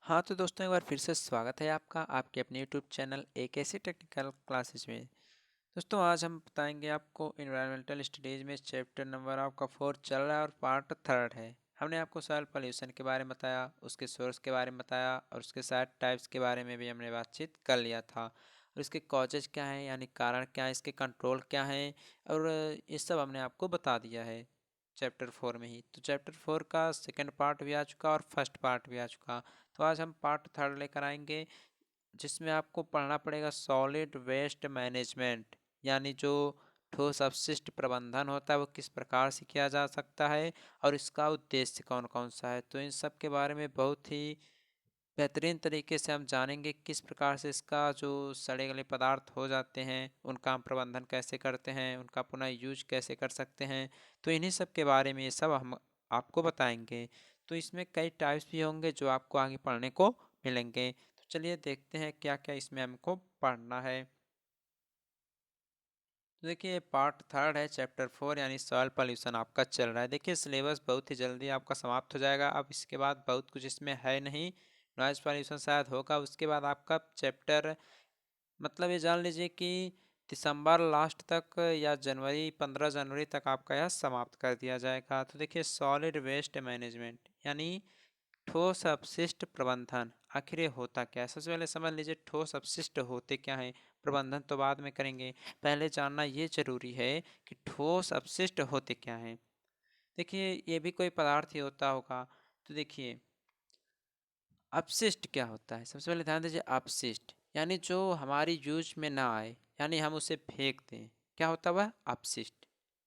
हाँ तो दोस्तों एक बार फिर से स्वागत है आपका आपके अपने यूट्यूब चैनल एक ऐसे टेक्निकल क्लासेस में। दोस्तों आज हम बताएंगे आपको इन्वायरमेंटल स्टडीज में चैप्टर नंबर आपका 4 चल रहा है और पार्ट 3 है। हमने आपको सॉइल पोल्यूशन के बारे में बताया, उसके सोर्स के बारे में बताया और उसके साथ टाइप्स के बारे में भी हमने बातचीत कर लिया था और इसके कॉजेज क्या हैं यानी कारण क्या है, इसके कंट्रोल क्या हैं और ये सब हमने आपको बता दिया है चैप्टर 4 में ही। तो चैप्टर 4 का सेकंड पार्ट भी आ चुका और फर्स्ट पार्ट भी आ चुका। तो आज हम पार्ट 3 लेकर आएंगे जिसमें आपको पढ़ना पड़ेगा सॉलिड वेस्ट मैनेजमेंट, यानी जो ठोस अपशिष्ट प्रबंधन होता है वो किस प्रकार से किया जा सकता है और इसका उद्देश्य कौन कौन सा है। तो इन सब के बारे में बहुत ही बेहतरीन तरीके से हम जानेंगे किस प्रकार से इसका जो सड़े गले पदार्थ हो जाते हैं उनका हम प्रबंधन कैसे करते हैं, उनका पुनः यूज कैसे कर सकते हैं। तो इन्हीं सब के बारे में ये सब हम आपको बताएंगे। तो इसमें कई टाइप्स भी होंगे जो आपको आगे पढ़ने को मिलेंगे। तो चलिए देखते हैं क्या क्या इसमें हमको पढ़ना है। तो देखिए पार्ट 3 है चैप्टर 4 यानी सॉइल पॉल्यूशन आपका चल रहा है। देखिए सिलेबस बहुत ही जल्दी आपका समाप्त हो जाएगा। अब इसके बाद बहुत कुछ इसमें है नहीं। नॉइज़ पॉल्यूशन शायद होगा उसके बाद आपका चैप्टर, मतलब ये जान लीजिए कि दिसंबर लास्ट तक या जनवरी 15 जनवरी तक आपका यह समाप्त कर दिया जाएगा। तो देखिए सॉलिड वेस्ट मैनेजमेंट यानी ठोस अपशिष्ट प्रबंधन आखिर ये होता क्या है। सबसे पहले समझ लीजिए ठोस अपशिष्ट होते क्या हैं। प्रबंधन तो बाद में करेंगे, पहले जानना ये जरूरी है कि ठोस अपशिष्ट होते क्या हैं। देखिए ये भी कोई पदार्थ ही होता होगा। तो देखिए अपशिष्ट क्या होता है। सबसे पहले ध्यान दीजिए अपशिष्ट यानी जो हमारी यूज में ना आए, यानी हम उसे फेंक दें, क्या होता है वह अपशिष्ट।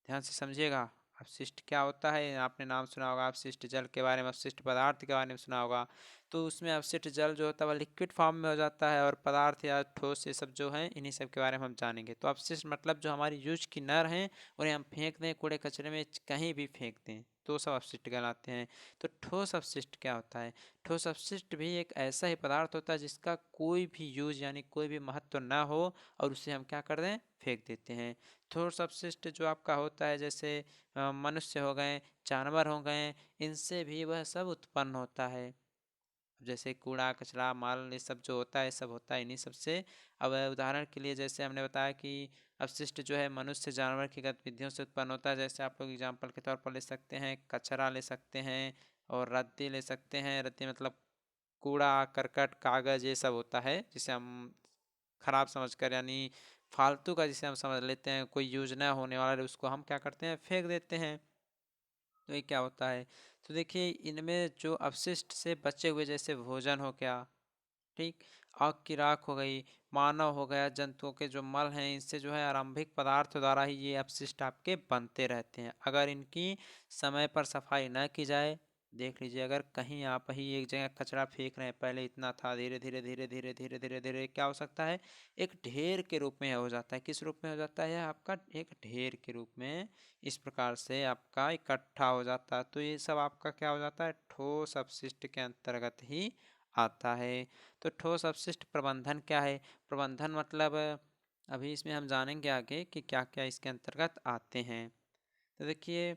ध्यान से समझिएगा अपशिष्ट क्या होता है। आपने नाम सुना होगा अपशिष्ट जल के बारे में, अपशिष्ट पदार्थ के बारे में सुना होगा। तो उसमें अपशिष्ट जल जो होता है वह लिक्विड फॉर्म में हो जाता है और पदार्थ या ठोस ये सब जो हैं इन्हीं सब के बारे में हम जानेंगे। तो अपशिष्ट मतलब जो हमारी यूज की न रहें उन्हें हम फेंक दें, कूड़े कचरे में कहीं भी फेंक दें, तो सब अपशिष्ट कहलाते हैं। तो ठोस अपशिष्ट क्या होता है। ठोस अपशिष्ट भी एक ऐसा ही पदार्थ होता है जिसका कोई भी यूज यानी कोई भी महत्व ना हो और उसे हम क्या कर दें, फेंक देते हैं। ठोस अपशिष्ट जो आपका होता है जैसे मनुष्य हो गए, जानवर हो गए, इनसे भी वह सब उत्पन्न होता है। जैसे कूड़ा कचरा माल ये सब जो होता है सब होता है इन्हीं सब से। अब उदाहरण के लिए जैसे हमने बताया कि अपशिष्ट जो है मनुष्य जानवर की गतिविधियों से उत्पन्न होता है। जैसे आप लोग एग्जाम्पल के तौर पर ले सकते हैं, कचरा ले सकते हैं और रद्दी ले सकते हैं। रद्दी मतलब कूड़ा करकट कागज़ ये सब होता है जिसे हम खराब समझकर यानी फालतू का जिसे हम समझ लेते हैं, कोई यूज ना होने वाला उसको हम क्या करते हैं, फेंक देते हैं। तो ये क्या होता है। तो देखिए इनमें जो अपशिष्ट से बचे हुए जैसे भोजन हो गया, ठीक, आग की राख हो गई, मानव हो गया, जंतुओं के जो मल हैं इनसे जो है आरंभिक पदार्थ द्वारा ही ये अपशिष्ट आपके बनते रहते हैं। अगर इनकी समय पर सफाई न की जाए, देख लीजिए अगर कहीं आप ही एक जगह कचरा फेंक रहे हैं, पहले इतना था, धीरे धीरे धीरे धीरे धीरे धीरे धीरे क्या हो सकता है, एक ढेर के रूप में हो जाता है। किस रूप में हो जाता है आपका, एक ढेर के रूप में इस प्रकार से आपका इकट्ठा हो जाता है। तो ये सब आपका क्या हो जाता है, ठोस अपशिष्ट के अंतर्गत ही आता है। तो ठोस अपशिष्ट प्रबंधन क्या है। प्रबंधन मतलब अभी इसमें हम जानेंगे आगे कि क्या क्या इसके अंतर्गत आते हैं। तो देखिए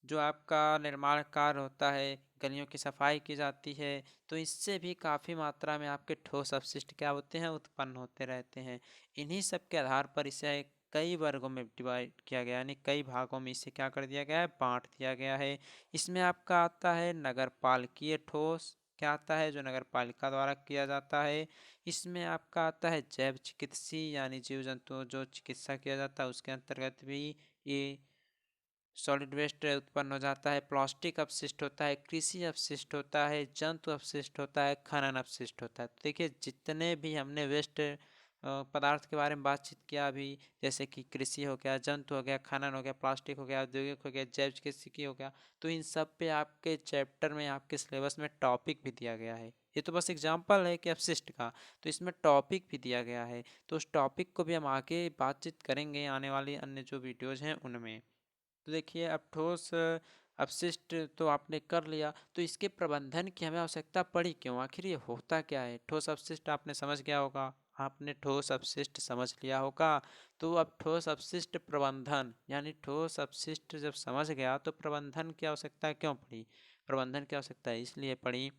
जो आपका निर्माण कार्य होता है, गलियों की सफाई की जाती है, तो इससे भी काफ़ी मात्रा में आपके ठोस अपशिष्ट क्या होते हैं, उत्पन्न होते रहते हैं। इन्हीं सब के आधार पर इसे कई वर्गों में डिवाइड किया गया, यानी कई भागों में इसे क्या कर दिया गया है, बांट दिया गया है। इसमें आपका आता है नगरपालिकीय ठोस, क्या आता है, जो नगर पालिका द्वारा किया जाता है। इसमें आपका आता है जैव चिकित्सीय यानी जीव जंतुओं जो चिकित्सा किया जाता है उसके अंतर्गत भी ये सॉलिड वेस्ट उत्पन्न हो जाता है। प्लास्टिक अपशिष्ट होता है, कृषि अपशिष्ट होता है, जंतु अपशिष्ट होता है, खनन अपशिष्ट होता है। तो देखिए जितने भी हमने वेस्ट पदार्थ के बारे में बातचीत किया अभी, जैसे कि कृषि हो गया, जंतु हो गया, खनन हो गया, प्लास्टिक हो गया, औद्योगिक हो गया, जैव चिकित्सकीय हो गया, तो इन सब पे आपके चैप्टर में आपके सिलेबस में टॉपिक भी दिया गया है। ये तो बस एग्जाम्पल है कि अपशिष्ट का, तो इसमें टॉपिक भी दिया गया है। तो उस टॉपिक को भी हम आगे बातचीत करेंगे आने वाली अन्य जो वीडियोज़ हैं उनमें। तो देखिए अब ठोस अपशिष्ट तो आपने कर लिया, तो इसके प्रबंधन की हमें आवश्यकता पड़ी क्यों, आखिर ये होता क्या है। ठोस अपशिष्ट आपने समझ गया होगा, आपने ठोस अपशिष्ट समझ लिया होगा। तो अब ठोस अपशिष्ट प्रबंधन यानी ठोस अपशिष्ट जब समझ गया तो प्रबंधन की आवश्यकता क्यों पड़ी। प्रबंधन की आवश्यकता इसलिए पड़ी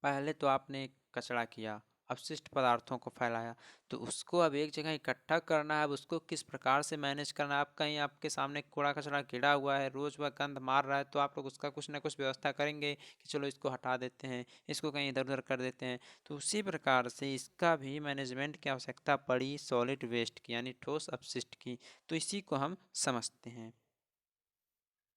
पहले तो आपने कचरा किया, अपशिष्ट पदार्थों को फैलाया, तो उसको अब एक जगह इकट्ठा करना है। अब उसको किस प्रकार से मैनेज करना है। आप कहीं आपके सामने कूड़ा कचरा गिरा हुआ है, रोज वह गंद मार रहा है, तो आप लोग उसका कुछ ना कुछ व्यवस्था करेंगे कि चलो इसको हटा देते हैं, इसको कहीं इधर उधर कर देते हैं। तो उसी प्रकार से इसका भी मैनेजमेंट की आवश्यकता पड़ी सॉलिड वेस्ट की, यानी ठोस अपशिष्ट की। तो इसी को हम समझते हैं।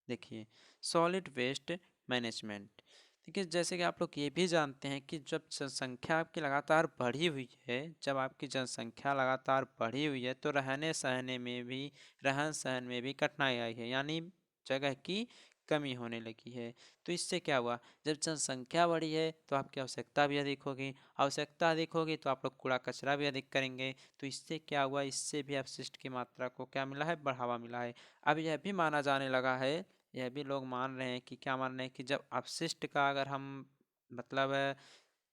देखिए, सॉलिड वेस्ट मैनेजमेंट। देखिए, जैसे कि आप लोग ये भी जानते हैं कि जब जनसंख्या आपकी लगातार बढ़ी हुई है, जब आपकी जनसंख्या लगातार बढ़ी हुई है, तो रहन सहन में भी कठिनाई आई है, यानी जगह की कमी होने लगी है। तो इससे क्या हुआ, जब जनसंख्या बढ़ी है तो आपकी आवश्यकता भी अधिक होगी, आवश्यकता अधिक होगी तो आप लोग कूड़ा कचरा भी अधिक करेंगे। तो इससे क्या हुआ, इससे भी अपशिष्ट की मात्रा को क्या मिला है, बढ़ावा मिला है। अब यह भी माना जाने लगा है, यह भी लोग मान रहे हैं कि क्या मान रहे हैं कि जब अपशिष्ट का अगर हम मतलब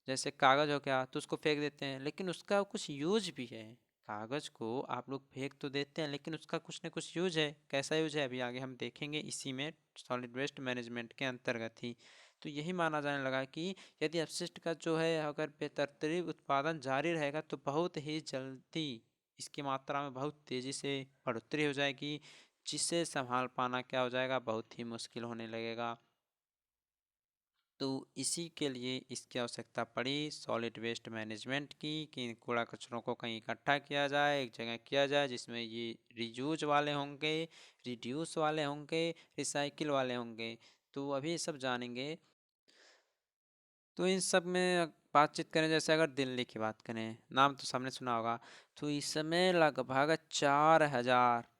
जैसे कागज़ हो गया तो उसको फेंक देते हैं, लेकिन उसका कुछ यूज भी है। कागज़ को आप लोग फेंक तो देते हैं, लेकिन उसका कुछ न कुछ यूज है। कैसा यूज है अभी आगे हम देखेंगे, इसी में सॉलिड वेस्ट मैनेजमेंट के अंतर्गत ही। तो यही माना जाने लगा कि यदि अपशिष्ट का जो है अगर बेतरतीब उत्पादन जारी रहेगा तो बहुत ही जल्दी इसकी मात्रा में बहुत तेज़ी से बढ़ोतरी हो जाएगी, जिसे संभाल पाना क्या हो जाएगा, बहुत ही मुश्किल होने लगेगा। तो इसी के लिए इसकी आवश्यकता पड़ी सॉलिड वेस्ट मैनेजमेंट की, कि इन कूड़ा कचरों को कहीं इकट्ठा किया जाए, एक जगह किया जाए, जिसमें ये रियूज वाले होंगे, रिड्यूस वाले होंगे, रिसाइकिल वाले होंगे। तो अभी सब जानेंगे। तो इन सब में बातचीत करें, जैसे अगर दिल्ली की बात करें, नाम तो सबने सुना होगा। तो इसमें लगभग 4,000,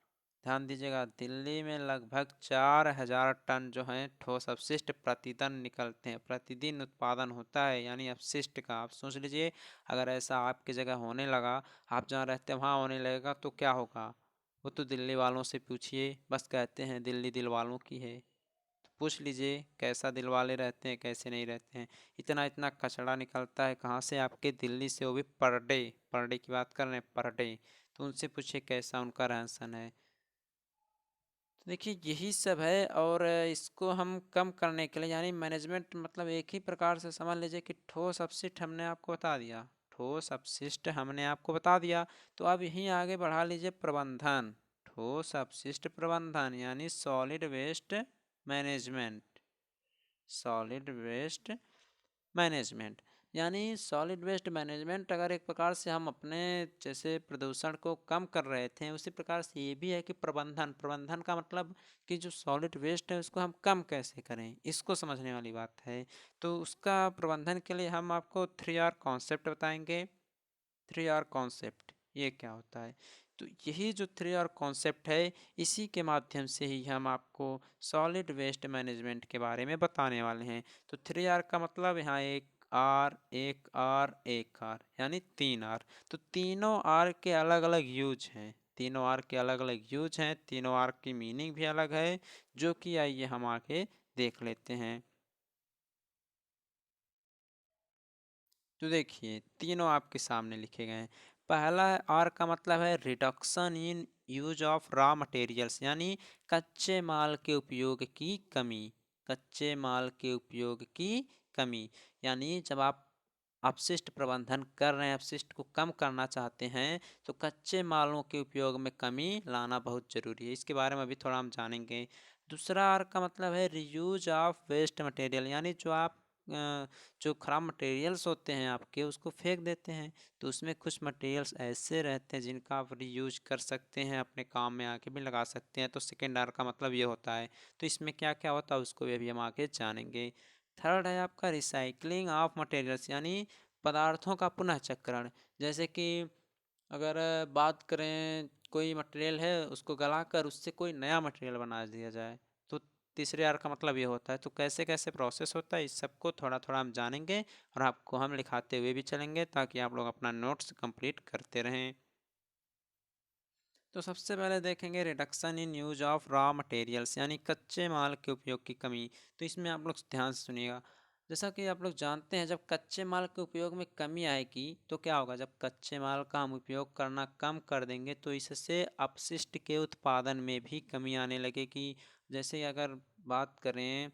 ध्यान दीजिएगा, दिल्ली में लगभग 4,000 टन जो है ठोस अपशिष्ट प्रतिदिन निकलते हैं, प्रतिदिन उत्पादन होता है, यानी अपशिष्ट का। आप सोच लीजिए, अगर ऐसा आपकी जगह होने लगा, आप जहाँ रहते हैं वहाँ होने लगेगा तो क्या होगा। वो तो दिल्ली वालों से पूछिए, बस कहते हैं दिल्ली दिल वालों की है। तो पूछ लीजिए कैसा दिल वाले रहते हैं, कैसे नहीं रहते हैं। इतना इतना कचरा निकलता है कहाँ से, आपके दिल्ली से, वो भी पर डे की बात कर रहे हैं, पर डे। तो उनसे पूछिए कैसा उनका रहन सहन है। तो देखिए, यही सब है। और इसको हम कम करने के लिए, यानी मैनेजमेंट मतलब एक ही प्रकार से समझ लीजिए कि ठोस अपशिष्ट हमने आपको बता दिया, ठोस अपशिष्ट हमने आपको बता दिया। तो अब यहीं आगे बढ़ा लीजिए प्रबंधन, ठोस अपशिष्ट प्रबंधन, यानी solid waste management, solid waste management. यानी सॉलिड वेस्ट मैनेजमेंट, अगर एक प्रकार से हम अपने जैसे प्रदूषण को कम कर रहे थे, उसी प्रकार से ये भी है कि प्रबंधन, प्रबंधन का मतलब कि जो सॉलिड वेस्ट है उसको हम कम कैसे करें, इसको समझने वाली बात है। तो उसका प्रबंधन के लिए हम आपको 3R कॉन्सेप्ट बताएंगे। 3R कॉन्सेप्ट ये क्या होता है, तो यही जो 3R कॉन्सेप्ट है, इसी के माध्यम से ही हम आपको सॉलिड वेस्ट मैनेजमेंट के बारे में बताने वाले हैं। तो 3R का मतलब यहाँ एक आर, एक आर, एक आर, यानी 3R। तो तीनों आर के अलग अलग यूज हैं, तीनों आर के अलग अलग यूज हैं, तीनों आर की मीनिंग भी अलग है, जो कि आइए हम आगे देख लेते हैं। तो देखिए, तीनों आपके सामने लिखे गए हैं। पहला आर का मतलब है reduction in use of raw materials, यानी कच्चे माल के उपयोग की कमी, कच्चे माल के उपयोग की कमी। यानी जब आप अपशिष्ट प्रबंधन कर रहे हैं, अपशिष्ट को कम करना चाहते हैं, तो कच्चे मालों के उपयोग में कमी लाना बहुत ज़रूरी है। इसके बारे में अभी थोड़ा हम जानेंगे। दूसरा आर का मतलब है रीयूज ऑफ वेस्ट मटेरियल, यानी जो आप जो खराब मटेरियल्स होते हैं आपके, उसको फेंक देते हैं, तो उसमें कुछ मटेरियल्स ऐसे रहते हैं जिनका आप रीयूज कर सकते हैं, अपने काम में आके भी लगा सकते हैं। तो सेकेंड आर का मतलब ये होता है। तो इसमें क्या क्या होता है उसको भी अभी हम आगे जानेंगे। थर्ड है आपका रिसाइकलिंग ऑफ मटेरियल्स, यानी पदार्थों का पुनः चक्रण। जैसे कि अगर बात करें, कोई मटेरियल है उसको गलाकर उससे कोई नया मटेरियल बना दिया जाए, तो तीसरे आर का मतलब ये होता है। तो कैसे कैसे प्रोसेस होता है, इस सबको थोड़ा थोड़ा हम जानेंगे और आपको हम लिखाते हुए भी चलेंगे, ताकि आप लोग अपना नोट्स कंप्लीट करते रहें। तो सबसे पहले देखेंगे reduction in use of raw materials, यानी कच्चे माल के उपयोग की कमी। तो इसमें आप लोग ध्यान से सुनिएगा। जैसा कि आप लोग जानते हैं, जब कच्चे माल के उपयोग में कमी आएगी तो क्या होगा, जब कच्चे माल का हम उपयोग करना कम कर देंगे तो इससे अपशिष्ट के उत्पादन में भी कमी आने लगेगी। जैसे अगर बात करें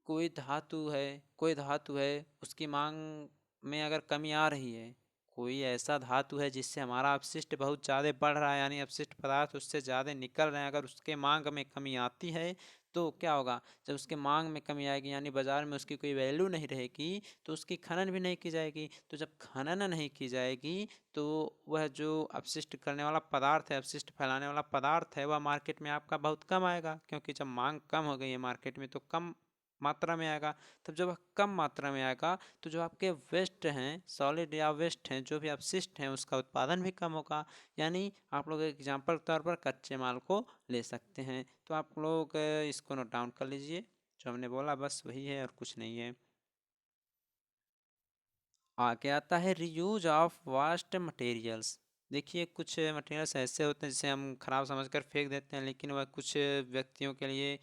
कोई धातु है, उसकी मांग में अगर कमी आ रही है, कोई ऐसा धातु है जिससे हमारा अपशिष्ट बहुत ज़्यादा बढ़ रहा है, यानी अपशिष्ट पदार्थ उससे ज़्यादा निकल रहे हैं, अगर उसके मांग में कमी आती है तो क्या होगा? जब उसके मांग में कमी आएगी यानी बाजार में उसकी कोई वैल्यू नहीं रहेगी, तो उसकी खनन भी नहीं की जाएगी। तो जब खनन नहीं की जाएगी तो वह जो अपशिष्ट करने वाला पदार्थ है, अपशिष्ट फैलाने वाला पदार्थ है, वह मार्केट में आपका बहुत कम आएगा, क्योंकि जब मांग कम हो गई है मार्केट में तो कम मात्रा में आएगा। तब जब वह कम मात्रा में आएगा तो जो आपके वेस्ट हैं, सॉलिड या वेस्ट हैं, जो भी अपशिष्ट हैं, उसका उत्पादन भी कम होगा। यानी आप लोग एग्जाम्पल के तौर पर कच्चे माल को ले सकते हैं। तो आप लोग इसको नोट डाउन कर लीजिए, जो हमने बोला बस वही है और कुछ नहीं है। आगे आता है रीयूज ऑफ वास्ट मटेरियल्स। देखिए कुछ मटेरियल्स ऐसे होते हैं जिसे हम खराब समझकर फेंक देते हैं, लेकिन वह कुछ व्यक्तियों के लिए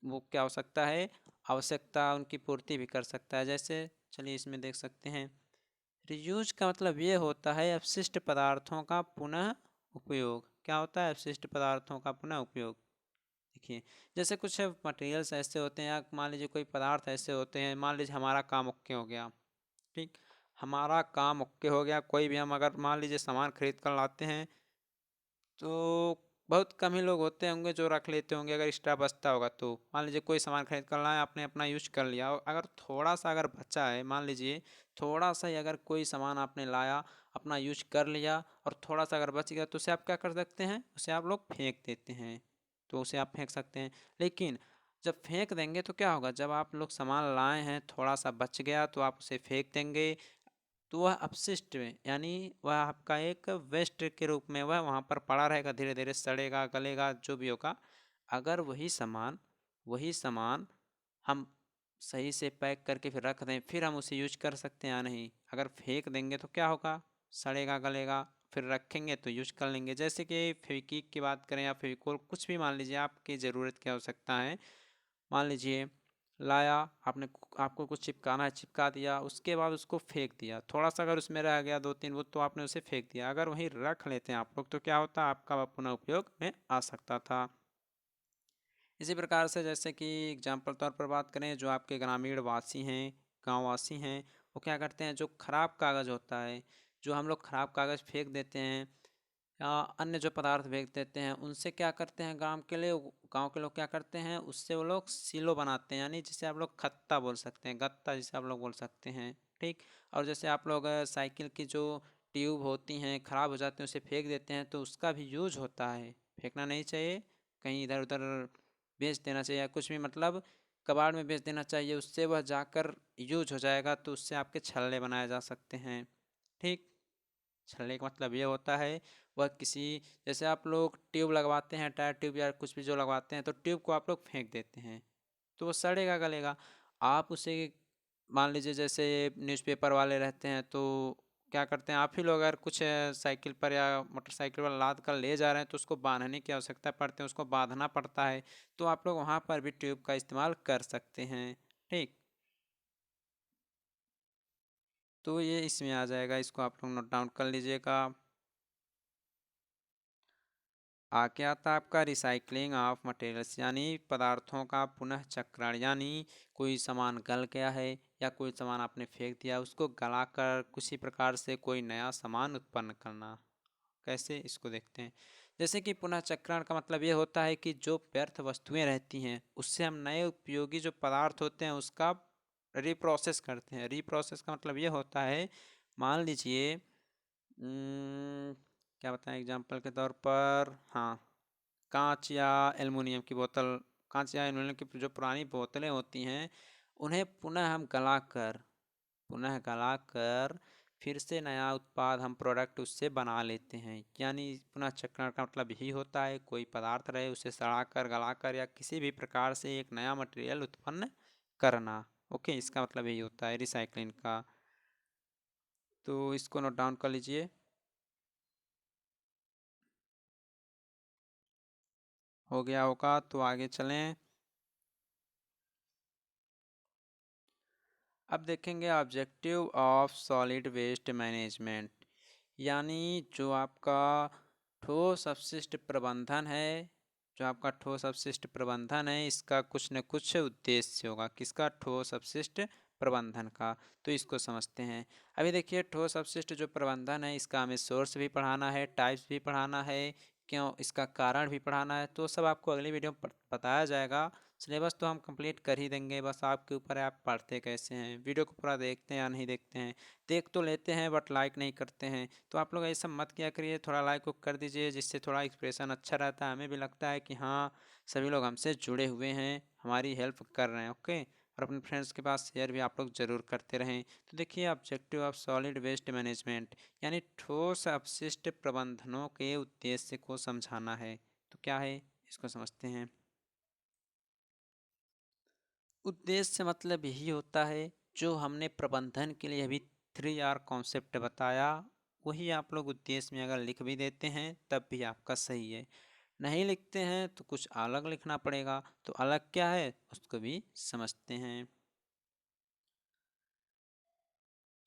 वो क्या हो सकता है, आवश्यकता उनकी पूर्ति भी कर सकता है। जैसे चलिए इसमें देख सकते हैं, रीयूज का मतलब ये होता है अपशिष्ट पदार्थों का पुनः उपयोग। क्या होता है? अपशिष्ट पदार्थों का पुनः उपयोग। देखिए जैसे कुछ मटेरियल्स ऐसे होते हैं, या मान लीजिए कोई पदार्थ ऐसे होते हैं, मान लीजिए हमारा काम ओके हो गया, ठीक, हमारा काम ओके हो गया, कोई भी हम अगर मान लीजिए सामान खरीद कर लाते हैं तो बहुत कम ही लोग होते होंगे जो रख लेते होंगे, अगर एक्स्ट्रा बचता होगा तो मान लीजिए कोई सामान खरीद कर लाए, आपने अपना यूज कर लिया, और अगर थोड़ा सा अगर बचा है, मान लीजिए थोड़ा सा ही अगर कोई सामान आपने लाया, अपना यूज कर लिया और थोड़ा सा अगर बच गया, तो उसे आप क्या कर सकते हैं? उसे आप लोग फेंक देते हैं। तो उसे आप फेंक सकते हैं, लेकिन जब फेंक देंगे तो क्या होगा? जब आप लोग सामान लाए हैं, थोड़ा सा बच गया तो आप उसे फेंक देंगे, तो वह अपशिष्ट में यानी वह आपका एक वेस्ट के रूप में वह वहाँ पर पड़ा रहेगा, धीरे धीरे सड़ेगा गलेगा जो भी होगा। अगर वही सामान हम सही से पैक करके फिर रख दें, फिर हम उसे यूज कर सकते हैं या नहीं? अगर फेंक देंगे तो क्या होगा? सड़ेगा गलेगा। फिर रखेंगे तो यूज कर लेंगे। जैसे कि फेविक्विक की बात करें या फेविकोल, कुछ भी मान लीजिए आपकी ज़रूरत की आवश्यकता है, मान लीजिए लाया आपने, आपको कुछ चिपकाना है, चिपका दिया, उसके बाद उसको फेंक दिया, थोड़ा सा अगर उसमें रह गया दो तीन वो, तो आपने उसे फेंक दिया। अगर वहीं रख लेते हैं आप लोग तो क्या होता? आपका वह पुनः उपयोग में आ सकता था। इसी प्रकार से जैसे कि एग्जाम्पल तौर पर बात करें, जो आपके ग्रामीण वासी हैं, गाँव वासी हैं, वो क्या करते हैं? जो खराब कागज़ होता है, जो हम लोग खराब कागज़ फेंक देते हैं या अन्य जो पदार्थ फेंक देते हैं, उनसे क्या करते हैं? गांव के लोग क्या करते हैं? उससे वो लोग सिलो बनाते हैं, यानी जिसे आप लोग खत्ता बोल सकते हैं, गत्ता जिसे आप लोग बोल सकते हैं, ठीक। और जैसे आप लोग साइकिल की जो ट्यूब होती हैं ख़राब हो जाती हैं, उसे फेंक देते हैं, तो उसका भी यूज होता है। फेंकना नहीं चाहिए, कहीं इधर उधर बेच देना चाहिए, या कुछ भी मतलब कबाड़ में बेच देना चाहिए, उससे वह जाकर यूज हो जाएगा, तो उससे आपके छल्ले बनाए जा सकते हैं, ठीक। छलने का मतलब ये होता है, वह किसी, जैसे आप लोग ट्यूब लगवाते हैं, टायर ट्यूब या कुछ भी जो लगवाते हैं, तो ट्यूब को आप लोग फेंक देते हैं तो वो सड़ेगा गलेगा। आप उसे मान लीजिए जैसे न्यूज़पेपर वाले रहते हैं, तो क्या करते हैं? आप ही लोग अगर कुछ साइकिल पर या मोटरसाइकिल पर लाद कर ले जा रहे हैं, तो उसको बांधने की आवश्यकता पड़ती है, उसको बांधना पड़ता है, तो आप लोग वहाँ पर भी ट्यूब का इस्तेमाल कर सकते हैं, ठीक। तो ये इसमें आ जाएगा, इसको आप लोग नोट डाउन कर लीजिएगा। आगे आता है आपका रिसाइकलिंग ऑफ मटेरियल्स, यानी पदार्थों का पुनः चक्रण। यानी कोई सामान गल गया है या कोई सामान आपने फेंक दिया, उसको गलाकर किसी प्रकार से कोई नया सामान उत्पन्न करना। कैसे? इसको देखते हैं। जैसे कि पुनः चक्रण का मतलब ये होता है कि जो व्यर्थ वस्तुएं रहती हैं, उससे हम नए उपयोगी जो पदार्थ होते हैं उसका रिप्रोसेस करते हैं। रिप्रोसेस का मतलब ये होता है, मान लीजिए क्या बताएं एग्जाम्पल के तौर पर, हाँ, कांच या एल्युमिनियम की बोतल, कांच या एल्युमिनियम की जो पुरानी बोतलें होती हैं, उन्हें पुनः गलाकर फिर से नया उत्पाद हम प्रोडक्ट उससे बना लेते हैं। यानी पुनः चक्रण का मतलब यही होता है, कोई पदार्थ रहे उसे सड़ाकर गलाकर या किसी भी प्रकार से एक नया मटेरियल उत्पन्न करना। ओके, इसका मतलब यही होता है रिसाइकलिंग का। तो इसको नोट डाउन कर लीजिए। हो गया होगा, तो आगे चलें। अब देखेंगे objective of solid waste management, यानी जो आपका ठोस अपशिष्ट प्रबंधन है, जो आपका ठोस अपशिष्ट प्रबंधन है इसका कुछ न कुछ उद्देश्य होगा। किसका? ठोस अपशिष्ट प्रबंधन का। तो इसको समझते हैं। अभी देखिए ठोस अपशिष्ट जो प्रबंधन है इसका हमें सोर्स भी पढ़ाना है, टाइप्स भी पढ़ाना है, क्यों इसका कारण भी पढ़ाना है। तो सब आपको अगली वीडियो में बताया जाएगा। सिलेबस तो हम कंप्लीट कर ही देंगे, बस आपके ऊपर है आप पढ़ते कैसे हैं। वीडियो को पूरा देखते हैं या नहीं देखते हैं। देख तो लेते हैं बट लाइक नहीं करते हैं। तो आप लोग ऐसा मत किया करिए, थोड़ा लाइक को कर दीजिए, जिससे थोड़ा एक्सप्रेशन अच्छा रहता है। हमें भी लगता है कि हाँ सभी लोग हमसे जुड़े हुए हैं, हमारी हेल्प कर रहे हैं। ओके, और अपने फ्रेंड्स के पास शेयर भी आप लोग ज़रूर करते रहें। तो देखिए objective of solid waste management यानी ठोस अपशिष्ट प्रबंधनों के उद्देश्य को समझाना है। तो क्या है इसको समझते हैं। उद्देश्य मतलब यही होता है जो हमने प्रबंधन के लिए अभी 3R कॉन्सेप्ट बताया, वही आप लोग उद्देश्य में अगर लिख भी देते हैं तब भी आपका सही है। नहीं लिखते हैं तो कुछ अलग लिखना पड़ेगा। तो अलग क्या है उसको भी समझते हैं।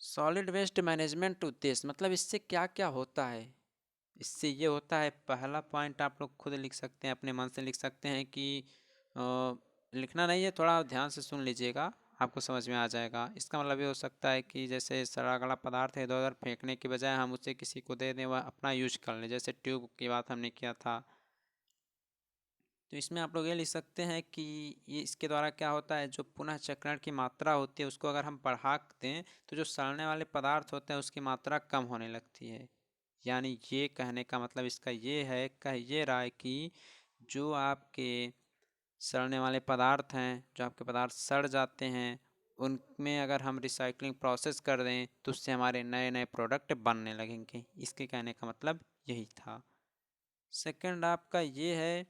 सॉलिड वेस्ट मैनेजमेंट उद्देश्य मतलब इससे क्या क्या होता है। इससे ये होता है, पहला पॉइंट आप लोग खुद लिख सकते हैं, अपने मन से लिख सकते हैं कि लिखना नहीं है, थोड़ा ध्यान से सुन लीजिएगा, आपको समझ में आ जाएगा। इसका मतलब ये हो सकता है कि जैसे सड़ा गला पदार्थ है इधर उधर फेंकने के बजाय हम उसे किसी को दे दें, वह अपना यूज कर लें। जैसे ट्यूब की बात हमने किया था। तो इसमें आप लोग ये लिख सकते हैं कि ये इसके द्वारा क्या होता है, जो पुनः चक्रण की मात्रा होती है उसको अगर हम बढ़ा दें तो जो सड़ने वाले पदार्थ होते हैं उसकी मात्रा कम होने लगती है। यानी ये कहने का मतलब इसका ये है, कह ये रहा है कि जो आपके सड़ने वाले पदार्थ हैं, जो आपके पदार्थ सड़ जाते हैं, उनमें अगर हम रिसाइकलिंग प्रोसेस कर दें तो उससे हमारे नए नए प्रोडक्ट बनने लगेंगे। इसके कहने का मतलब यही था। सेकंड आपका ये है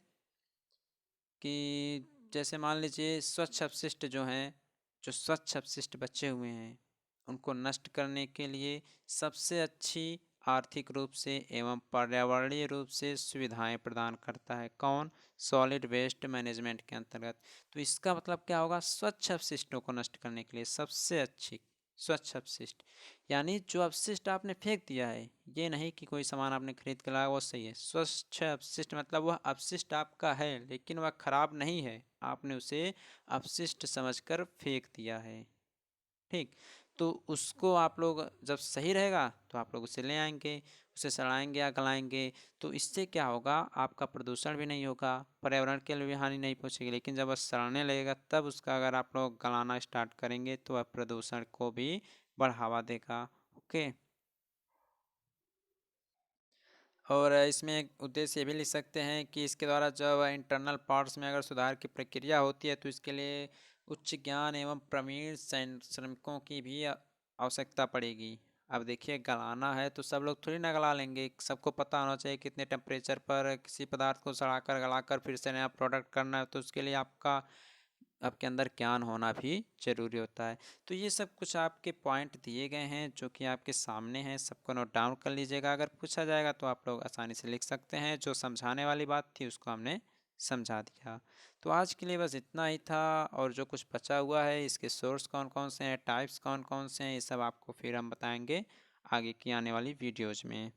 कि जैसे मान लीजिए स्वच्छ अपशिष्ट जो हैं, जो स्वच्छ अपशिष्ट बचे हुए हैं उनको नष्ट करने के लिए सबसे अच्छी आर्थिक रूप से एवं पर्यावरणीय रूप से सुविधाएं प्रदान करता है। कौन? सॉलिड वेस्ट मैनेजमेंट के अंतर्गत। तो इसका मतलब क्या होगा, स्वच्छ अपशिष्टों को नष्ट करने के लिए सबसे अच्छी स्वच्छ अपशिष्ट यानी जो अपशिष्ट आपने फेंक दिया है, ये नहीं कि कोई सामान आपने खरीद के लाया वो सही है। स्वच्छ अपशिष्ट मतलब वह अपशिष्ट आपका है लेकिन वह खराब नहीं है, आपने उसे अपशिष्ट समझकर फेंक दिया है। ठीक, तो उसको आप लोग जब सही रहेगा तो आप लोग उसे ले आएंगे, उसे सड़ाएंगे या गलाएंगे। तो इससे क्या होगा, आपका प्रदूषण भी नहीं होगा, पर्यावरण के लिए भी हानि नहीं पहुंचेगी। लेकिन जब वह सड़ने लगेगा तब उसका अगर आप लोग गलाना स्टार्ट करेंगे तो वह प्रदूषण को भी बढ़ावा देगा। ओके, और इसमें एक उद्देश्य ये भी लिख सकते हैं कि इसके द्वारा जब इंटरनल पार्ट्स में अगर सुधार की प्रक्रिया होती है तो इसके लिए उच्च ज्ञान एवं प्रवीण श्रमिकों की भी आवश्यकता पड़ेगी। अब देखिए गलाना है तो सब लोग थोड़ी ना गला लेंगे, सबको पता होना चाहिए कितने टेम्परेचर पर किसी पदार्थ को सड़ाकर गलाकर फिर से नया प्रोडक्ट करना है। तो उसके लिए आपके अंदर ज्ञान होना भी जरूरी होता है। तो ये सब कुछ आपके पॉइंट दिए गए हैं जो कि आपके सामने हैं, सबको नोट डाउन कर लीजिएगा। अगर पूछा जाएगा तो आप लोग आसानी से लिख सकते हैं। जो समझाने वाली बात थी उसको हमने समझा दिया। तो आज के लिए बस इतना ही था, और जो कुछ बचा हुआ है इसके सोर्स कौन कौन से हैं, टाइप्स कौन कौन से हैं, ये सब आपको फिर हम बताएंगे आगे की आने वाली वीडियोज़ में।